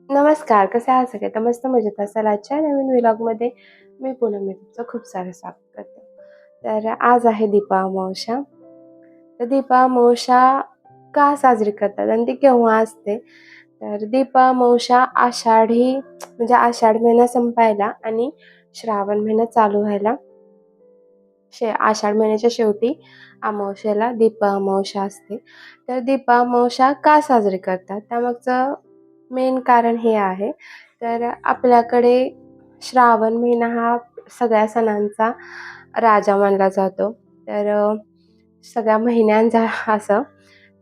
नमस्कार, कसे आहात सगळे? तर मस्त मजेत असाल. आजच्या नवीन व्लॉगमध्ये मी पुन्हा तुमचं खूप सारं स्वागत करते. तर आज आहे दीपामावस्या. तर दीपामावस्या का साजरी करतात आणि ती केव्हा असते? तर दीपामावस्या आषाढ महिना संपायला आणि श्रावण महिना चालू व्हायला आषाढ महिन्याच्या शेवटी अमावस्येला दीपामावस्या असते. तर दीपामावस्या का साजरी करतात? त्यामागचं मेन कारण हे आहे, तर आपल्याकडे श्रावण महिना हा सगळ्या सणांचा राजा मानला जातो. तर सगळ्या महिन्यांचा असं.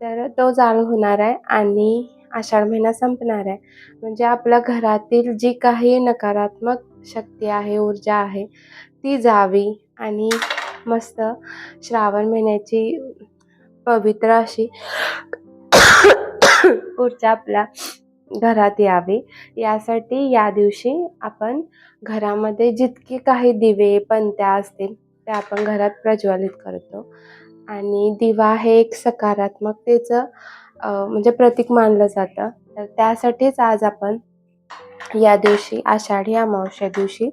तर तो चालू होणार आहे आणि आषाढ महिना संपणार आहे. म्हणजे आपल्या घरातील जी काही नकारात्मक शक्ती आहे, ऊर्जा आहे, ती जावी आणि मस्त श्रावण महिन्याची पवित्र अशी ऊर्जा आपल्या घरात यावी, यासाठी या दिवशी आपण घरामध्ये जितके काही दिवे, पणत्या असतील ते आपण घरात प्रज्वलित करतो. आणि दिवा हे एक सकारात्मकतेचं म्हणजे प्रतीक मानलं जातं. तर त्यासाठीच आज आपण या दिवशी आषाढी अमावस्या दिवशी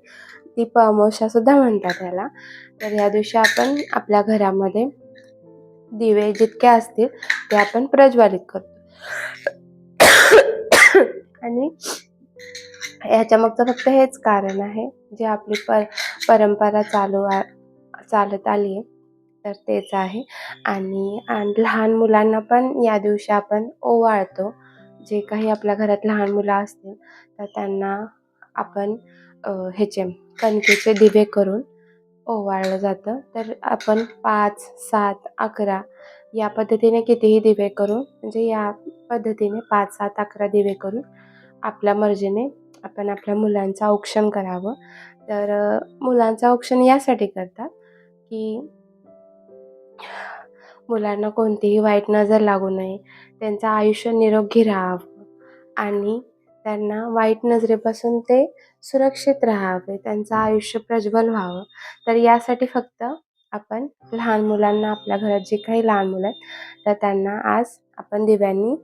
दीप अमावस्यासुद्धा म्हणतात याला. तर या दिवशी आपण आपल्या घरामध्ये दिवे जितके असतील ते आपण प्रज्वलित करतो. आणि ह्याच्यामागचं फक्त हेच कारण आहे, जे आपली परंपरा चालत आली आहे, तर तेच आहे. आणि लहान मुलांना पण या दिवशी आपण ओवाळतो. जे काही आपल्या घरात लहान मुलं असतील तर त्यांना आपण ह्याचे कणकेचे दिवे करून ओवाळलं जातं. तर आपण 5, 7, 11 या पद्धतीने कितीही दिवे करून, म्हणजे या पद्धतीने 5, 7, 11 दिवे करून आपल्या मर्जीने आपण आपल्या मुलांचं औक्षण करावं. तर मुलांचं औक्षण यासाठी करतात की मुलांना कोणतीही वाईट नजर लागू नये, त्यांचं आयुष्य निरोगी राहावं आणि त्यांना वाईट नजरेपासून ते सुरक्षित राहावे, त्यांचं आयुष्य प्रज्वल व्हावं. तर यासाठी फक्त आपण लहान मुलांना, आपल्या घरात जे काही लहान मुलं आहेत तर त्यांना आज आपण दिव्यांनी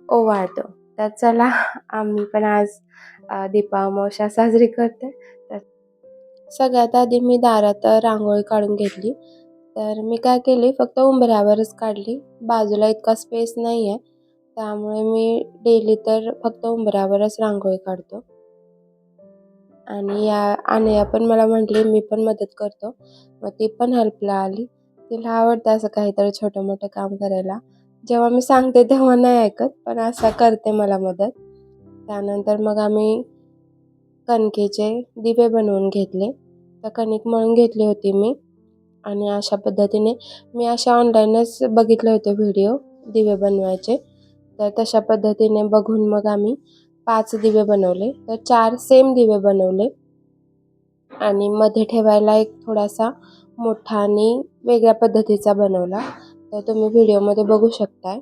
ओवाळतो. तर चला, आम्ही पण आज दीपामावस्या साजरी करते. तर सगळ्यात आधी मी दारात रांगोळी काढून घेतली. तर मी काय केली, फक्त उंबऱ्यावरच काढली. बाजूला इतका स्पेस नाही आहे, त्यामुळे मी डेली तर फक्त उंबऱ्यावरच रांगोळी काढतो. आणि अनया पण मला म्हटली मी पण मदत करतो, मग ती पण हेल्पला आली. तिला आवडतं असं काहीतरी छोटं मोठं काम करायला. जेव्हा मी सांगते तेव्हा नाही ऐकत, पण असं करते मला मदत. त्यानंतर मग आम्ही कणकेचे दिवे बनवून घेतले. तर कणिक मळून घेतली होती मी आणि अशा पद्धतीने मी ऑनलाईनच बघितले होते व्हिडिओ दिवे बनवायचे. तर तशा पद्धतीने बघून मग आम्ही 5 दिवे बनवले. तर 4 सेम दिवे बनवले आणि मध्ये ठेवायला एक थोडासा मोठा आणि वेगळ्या पद्धतीचा बनवला. तर तुम्ही व्हिडिओमध्ये बघू शकताय.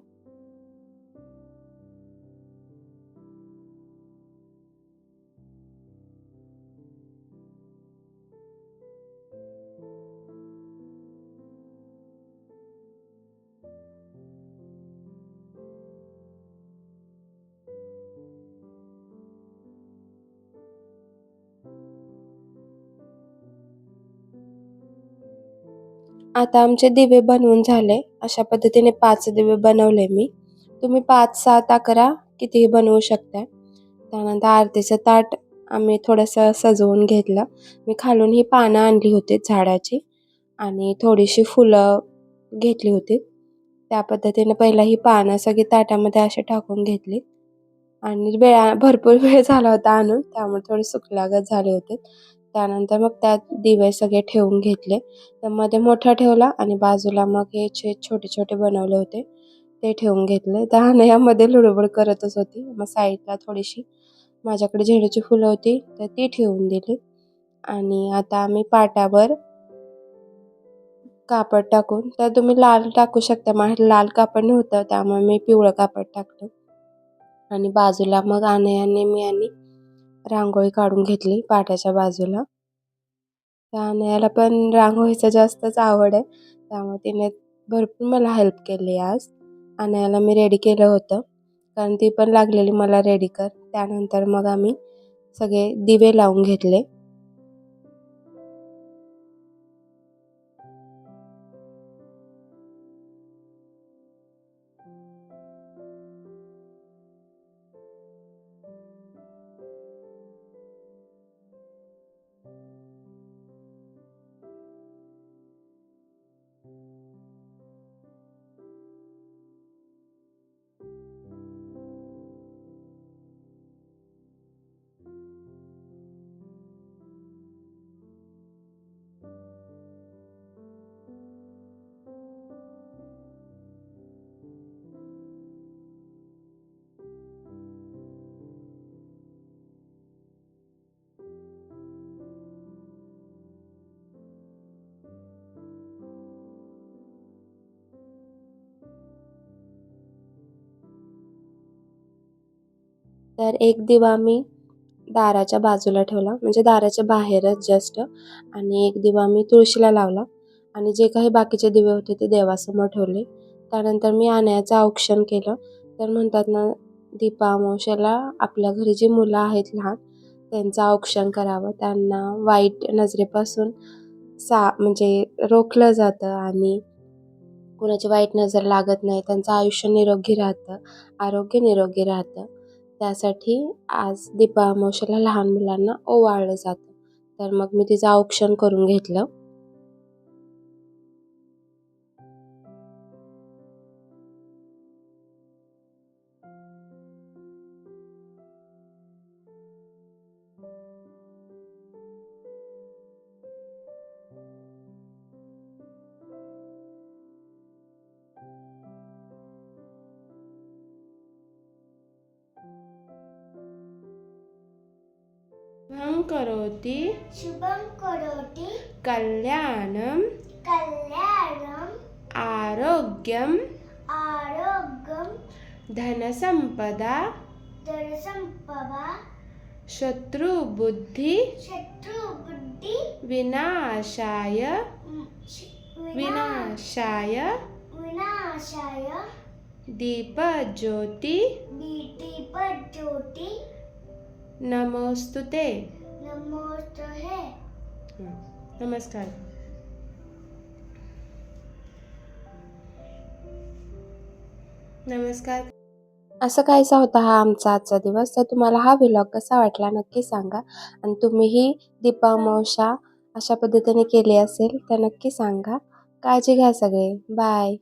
आता आमचे दिवे बनवून झाले. अशा पद्धतीने 5 दिवे बनवले मी. तुम्ही 5, 7, 11 कितीही बनवू शकता. त्यानंतर आरतीचं ताट आम्ही थोडंसं सजवून घेतलं. मी खालून ही पानं आणली होती झाडाची आणि थोडीशी फुलं घेतली होती. त्या पद्धतीने पहिला ही पानं सगळी ताटामध्ये अशी टाकून घेतली आणि भरपूर वेळ झाला होता आणून, त्यामुळे थोडे सुकल्यागत झाले होते. त्यानंतर मग त्यात दिवे सगळे ठेवून घेतले. तर मध्ये मोठा ठेवला आणि बाजूला मग हे छोटे-छोटे बनवले होते ते ठेवून घेतले. तर यामध्ये लुडबुड करतच होती. मग साईडला थोडीशी माझ्याकडे झेंडूची फुलं होती तर ती ठेवून दिली. आणि आता आम्ही पाटावर कापड टाकून, तर तुम्ही लाल टाकू शकता. माझ्याकडे लाल कापड नव्हतं त्यामुळे मी पिवळं कापड टाकलं. आणि बाजूला मग मी रांगोळी काढून घेतली पाटाच्या बाजूला. त्या अनयाला पण रांगोळीचं जास्तच आवड आहे, त्यामुळे तिने भरपूर मला हेल्प केली आज. अनयाला मी रेडी केलं होतं. कारण ती पण लागलेली मला रेडी कर. त्यानंतर मग आम्ही सगळे दिवे लावून घेतले. तर एक दिवा मी दाराच्या बाजूला ठेवला, म्हणजे दाराच्या बाहेरच जस्ट, आणि एक दिवा मी तुळशीला लावला आणि जे काही बाकीचे दिवे होते ते देवासमोर ठेवले. त्यानंतर मी आण्याचं औक्षण केलं. तर म्हणतात ना, दीपामावश्याला आपल्या घरी जी मुलं आहेत लहान, त्यांचं औक्षण करावं, त्यांना वाईट नजरेपासून म्हणजे रोखलं जातं आणि कोणाची वाईट नजर लागत नाही, त्यांचं आयुष्य निरोगी राहतं, आरोग्य निरोगी राहतं. त्यासाठी आज दीपामावश्याला लहान मुलांना ओवाळलं जातं. तर मग मी तिचं औक्षण करून घेतलं. शुभं करोति शुभं करोति कल्याणं कल्याणं आरोग्यं आरोग्यं धनसंपदा धनसंपदा शत्रुबुद्धि शत्रुबुद्धि विनाशाय विनाशाय विनाशाय दीपज्योति दीपज्योति नमोस्तुते. नमोस्तुते. नमस्कार. नमस्कार. असं काहीसा होता हा आमचा आजचा दिवस. तर तुम्हाला हा व्लॉग कसा वाटला नक्की सांगा, आणि तुम्हीही दीपामावस्या अशा पद्धतीने केली असेल तर नक्की सांगा. काळजी घ्या सगळे. बाय.